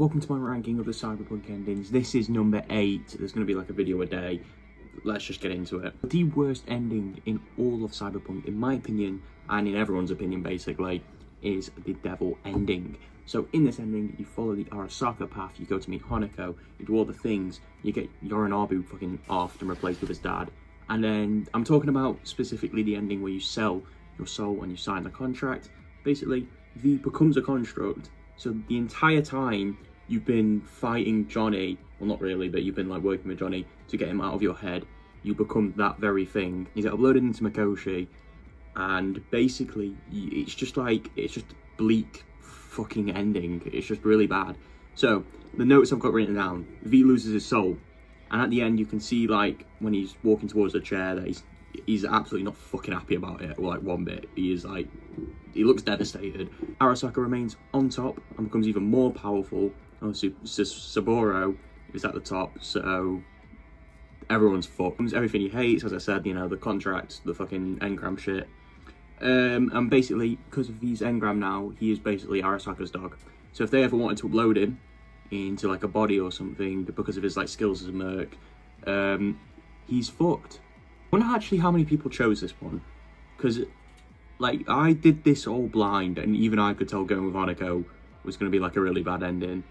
welcome to my ranking of the Cyberpunk endings. This is number 8. There's going to be like a video a day. Let's just get into it. The worst ending in all of Cyberpunk, in my opinion, and in everyone's opinion basically, is the devil ending. So in this ending, you follow the Arasaka path, you go to meet Hanako, you do all the things, you get Yorinobu fucking offed and replaced with his dad. And then, I'm talking about specifically the ending where you sell your soul and you sign the contract. Basically, V becomes a construct. So the entire time you've been fighting Johnny, well not really, but you've been like working with Johnny to get him out of your head, you become that very thing. You get uploaded into Mikoshi, and basically it's just bleak fucking ending. It's just really bad. So the notes I've got written down: V loses his soul, and at the end you can see like when he's walking towards the chair that he's absolutely not fucking happy about it, or like one bit. He looks devastated. Arasaka remains on top and becomes even more powerful. Obviously, Saburo is at the top, so everyone's fucked. Everything he hates, as I said, you know, the contract, the fucking engram shit. And basically, because of V's engram now, he is basically Arasaka's dog. So if they ever wanted to upload him into like a body or something, because of his like skills as a merc, he's fucked. I wonder actually how many people chose this one, because like I did this all blind, and even I could tell going with Hanako was going to be like a really bad ending.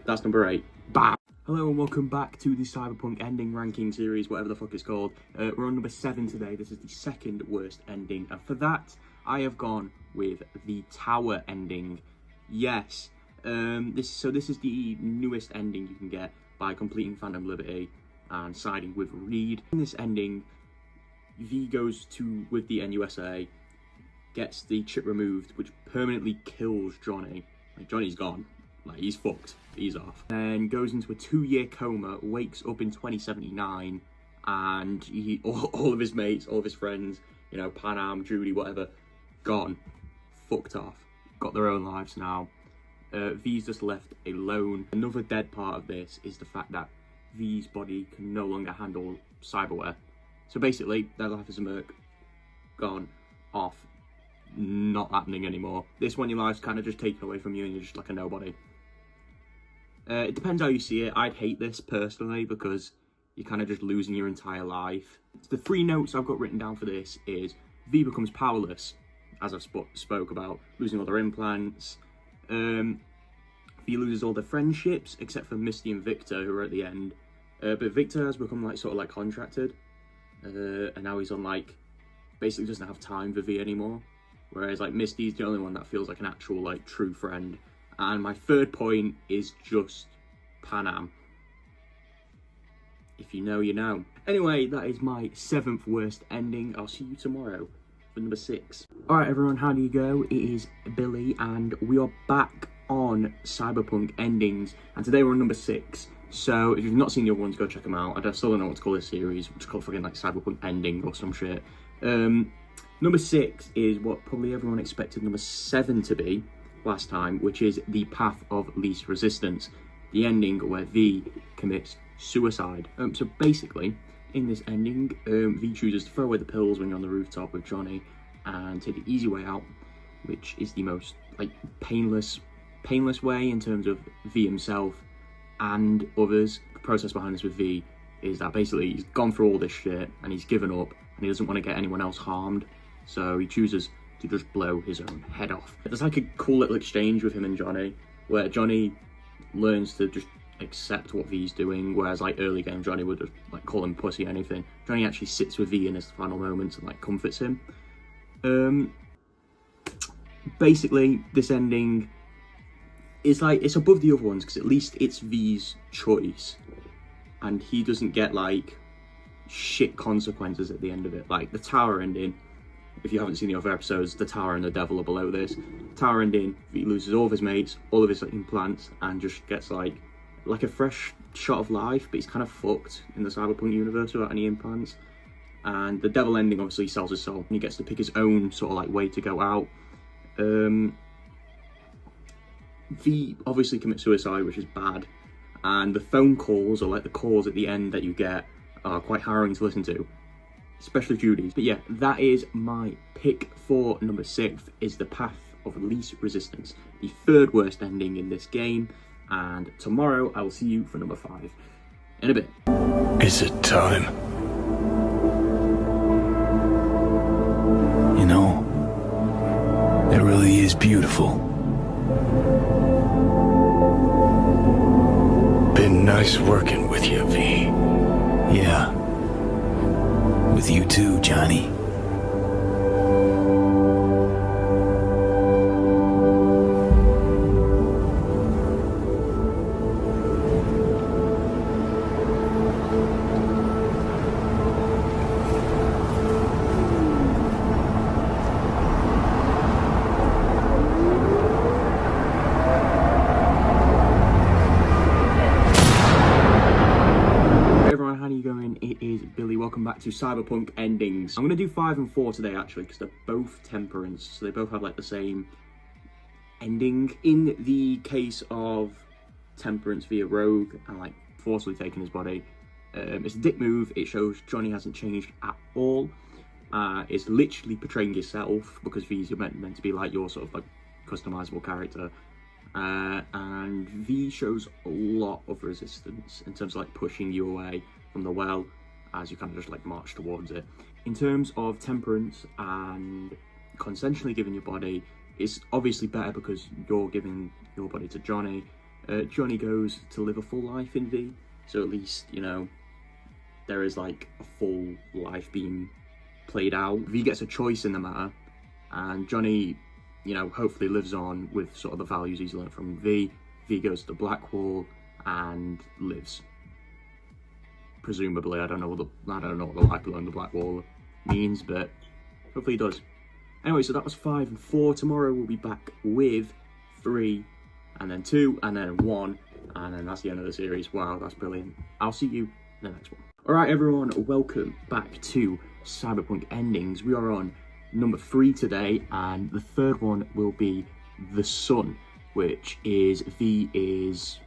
That's number 8. Bam! Hello and welcome back to the Cyberpunk ending ranking series, whatever the fuck it's called. We're on number 7 today. This is the second worst ending, and for that I have gone with the tower ending. Yes, this is the newest ending you can get by completing Phantom Liberty and siding with Reed. In this ending, V goes with the NUSA, gets the chip removed, which permanently kills Johnny. Like, Johnny's gone. Like, he's fucked. He's off. Then goes into a 2-year coma, wakes up in 2079, and all of his mates, all of his friends, you know, Panam, Judy, whatever, gone. Fucked off. Got their own lives now. V's just left alone. Another dead part of this is the fact that V's body can no longer handle cyberware. So basically, their life as a merc, gone, off, not happening anymore. This one, your life's kind of just taken away from you and you're just like a nobody. It depends how you see it. I'd hate this personally because you're kind of just losing your entire life. The 3 notes I've got written down for this is V becomes powerless, as I've spoke about, losing all their implants. V loses all their friendships except for Misty and Victor, who are at the end. But Victor has become like sort of like contracted. And now he's on like, basically doesn't have time for V anymore. Whereas like Misty's the only one that feels like an actual like true friend. And my 3rd point is just Panam. If you know, you know. Anyway, that is my 7th worst ending. I'll see you tomorrow for number 6. Alright everyone, how do you go? It is Billy and we are back on Cyberpunk endings. And today we're on number 6. So if you've not seen the other ones, go check them out. I still don't know what to call this series. It's called fucking like Cyberpunk Ending or some shit. Number 6 is what probably everyone expected number 7 to be last time, which is the path of least resistance. The ending where V commits suicide. So basically, in this ending, V chooses to throw away the pills when you're on the rooftop with Johnny and take the easy way out, which is the most like painless way in terms of V himself and others. The process behind this with V is that basically he's gone through all this shit and he's given up and he doesn't want to get anyone else harmed, so he chooses to just blow his own head off. There's like a cool little exchange with him and Johnny where Johnny learns to just accept what V's doing, whereas like early game Johnny would just like call him pussy or anything. Johnny actually sits with V in his final moments and like comforts him. Basically this ending is like, it's above the other ones because at least it's V's choice and he doesn't get like shit consequences at the end of it. Like the tower ending, if you haven't seen the other episodes, the tower and the devil are below this. Tower ending, he loses all of his mates, all of his like, implants, and just gets like a fresh shot of life, but he's kind of fucked in the Cyberpunk universe without any implants. And the devil ending, obviously, he sells his soul, and he gets to pick his own sort of like way to go out. V obviously commits suicide, which is bad, and the phone calls, or like the calls at the end that you get, are quite harrowing to listen to. especially Judy's. But yeah, that is my pick for number 6, is the path of least resistance, the third worst ending in this game. And tomorrow I will see you for number 5 in a bit. Is it time? You know, it really is beautiful. Been nice working with you, V. Yeah. With you too, Johnny. Welcome back to Cyberpunk Endings. I'm going to do 5 and 4 today actually because they're both temperance, so they both have like the same ending. In the case of temperance via Rogue and like forcibly taking his body, it's a dick move. It shows Johnny hasn't changed at all. It's literally portraying yourself because V's meant to be like your sort of like customizable character. And V shows a lot of resistance in terms of like pushing you away from the well as you kind of just like march towards it. In terms of temperance and consensually giving your body, it's obviously better because you're giving your body to Johnny. Johnny goes to live a full life in V, so at least, you know, there is like a full life being played out. V gets a choice in the matter, and Johnny, you know, hopefully lives on with sort of the values he's learned from V. V goes to the Blackwall and lives. Presumably, I don't know what the life below the Blackwall means, but hopefully he does. Anyway, so that was 5 and 4. Tomorrow we'll be back with 3, and then 2, and then 1, and then that's the end of the series. Wow, that's brilliant. I'll see you in the next one. Alright everyone, welcome back to Cyberpunk Endings. We are on number 3 today, and the third one will be The Sun, which is V is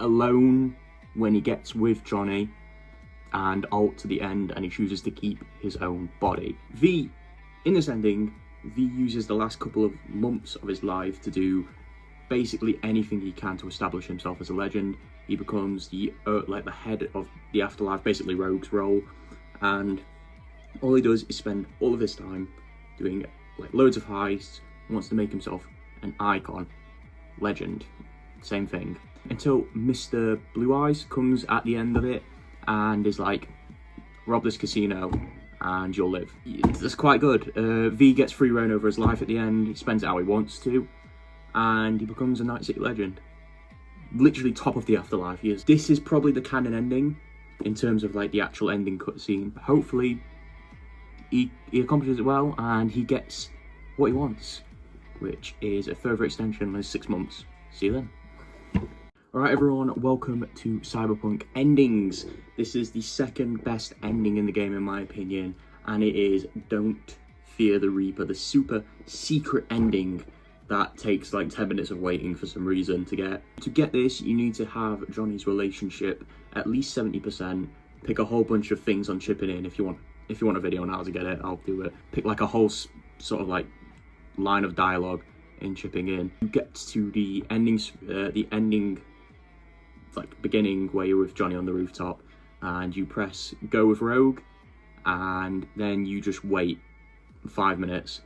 alone when he gets with Johnny, and alt to the end, and he chooses to keep his own body. V, in this ending, V uses the last couple of months of his life to do basically anything he can to establish himself as a legend. He becomes the like the head of the afterlife, basically Rogue's role, and all he does is spend all of his time doing like loads of heists. Wants to make himself an icon, legend, same thing, until Mr. Blue Eyes comes at the end of it and is like, rob this casino and you'll live. That's quite good. V gets free reign over his life at the end. He spends it how he wants to, and he becomes a Night City legend. Literally top of the afterlife he is. This is probably the canon ending in terms of like the actual ending cutscene. Hopefully he accomplishes it well and he gets what he wants, which is a further extension of 6 months. See you then. Alright everyone, welcome to Cyberpunk Endings. This is the second best ending in the game in my opinion, and it is Don't Fear the Reaper, the super secret ending that takes like 10 minutes of waiting for some reason to get. To get this, you need to have Johnny's relationship at least 70%, pick a whole bunch of things on chipping in. If you want a video on how to get it, I'll do it. Pick like a whole sort of like line of dialogue in chipping in. You get to the ending like beginning where you're with Johnny on the rooftop, and you press go with Rogue, and then you just wait 5 minutes.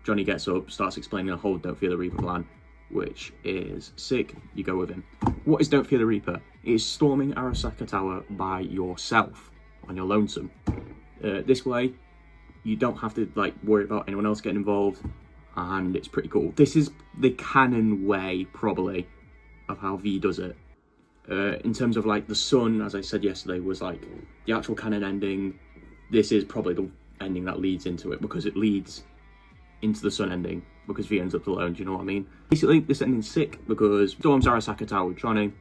Johnny gets up, starts explaining the whole Don't Fear the Reaper plan, which is sick. You go with him. What is Don't Fear the Reaper? It is storming Arasaka Tower by yourself on your lonesome. This way you don't have to like worry about anyone else getting involved, and it's pretty cool. This is the canon way probably of how V does it. In terms of like The Sun, as I said yesterday, was like the actual canon ending. This is probably the ending that leads into it, because it leads into the Sun ending, because V ends up alone, do you know what I mean? Basically, this ending's sick because storms Arasaka Tower with Johnny,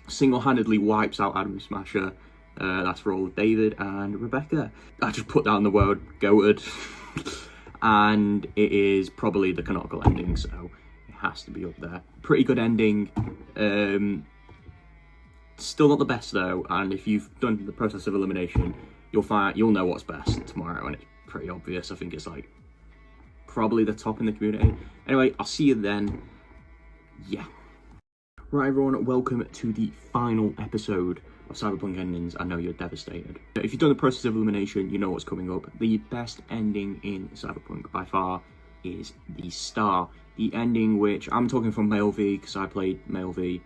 single-handedly wipes out Adam Smasher. That's for all of David and Rebecca. I just put down the word goated. And it is probably the canonical ending, so it has to be up there. Pretty good ending. Still not the best though, and if you've done the process of elimination, you'll know what's best tomorrow, and it's pretty obvious. I think it's like probably the top in the community. Anyway, I'll see you then. Yeah. Right, everyone, welcome to the final episode of Cyberpunk Endings. I know you're devastated. If you've done the process of elimination, you know what's coming up. The best ending in Cyberpunk, by far, is the Star. The ending which, I'm talking from Male V, because I played Male V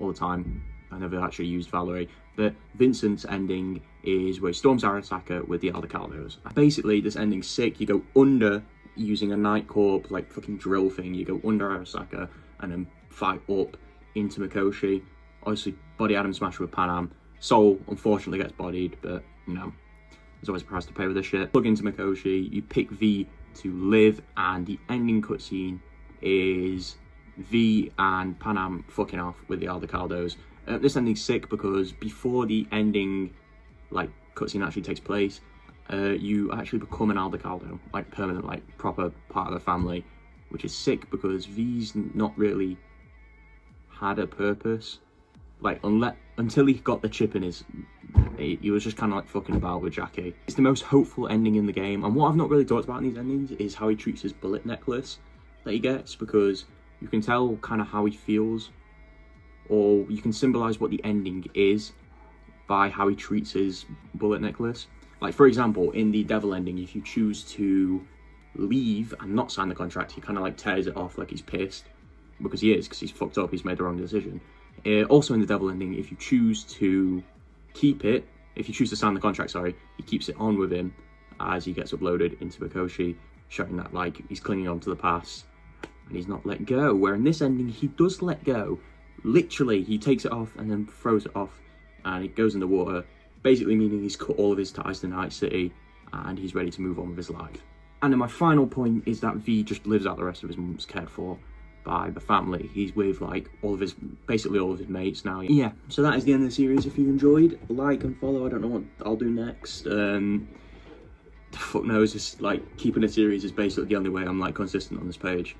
all the time. I never actually used Valerie. But Vincent's ending is where he storms Arasaka with the Aldecaldos. Basically, this ending's sick. You go under using a Night Corp, like, fucking drill thing. You go under Arasaka and then fight up into Mikoshi. Obviously, body Adam smash with Panam. Soul, unfortunately, gets bodied, but, you know, there's always a price to pay with this shit. Plug into Mikoshi, you pick V to live, and the ending cutscene is V and Panam fucking off with the Aldecaldos. This ending's sick because before the ending, like, cutscene actually takes place, you actually become an Aldecaldo, like, permanent, like, proper part of the family, which is sick because V's not really had a purpose, like, until he got the chip in his, he was just kind of like fucking about with Jackie. It's the most hopeful ending in the game, and what I've not really talked about in these endings is how he treats his bullet necklace that he gets, because you can tell kind of how he feels, or you can symbolize what the ending is by how he treats his bullet necklace. Like, for example, in the devil ending, if you choose to leave and not sign the contract, he kind of like tears it off like he's pissed, because he is, because he's fucked up, he's made the wrong decision. Also in the devil ending, if you choose to keep it, if you choose to sign the contract, sorry, he keeps it on with him as he gets uploaded into Mikoshi, showing that, like, he's clinging on to the past and he's not let go. Where in this ending, he does let go. Literally, he takes it off and then throws it off and it goes in the water, basically meaning he's cut all of his ties to Night City and he's ready to move on with his life. And then my final point is that V just lives out the rest of his months cared for by the family. He's with, like, basically all of his mates now. Yeah, so that is the end of the series. If you enjoyed, like and follow. I don't know what I'll do next. Fuck knows, just, like, keeping a series is basically the only way I'm, like, consistent on this page.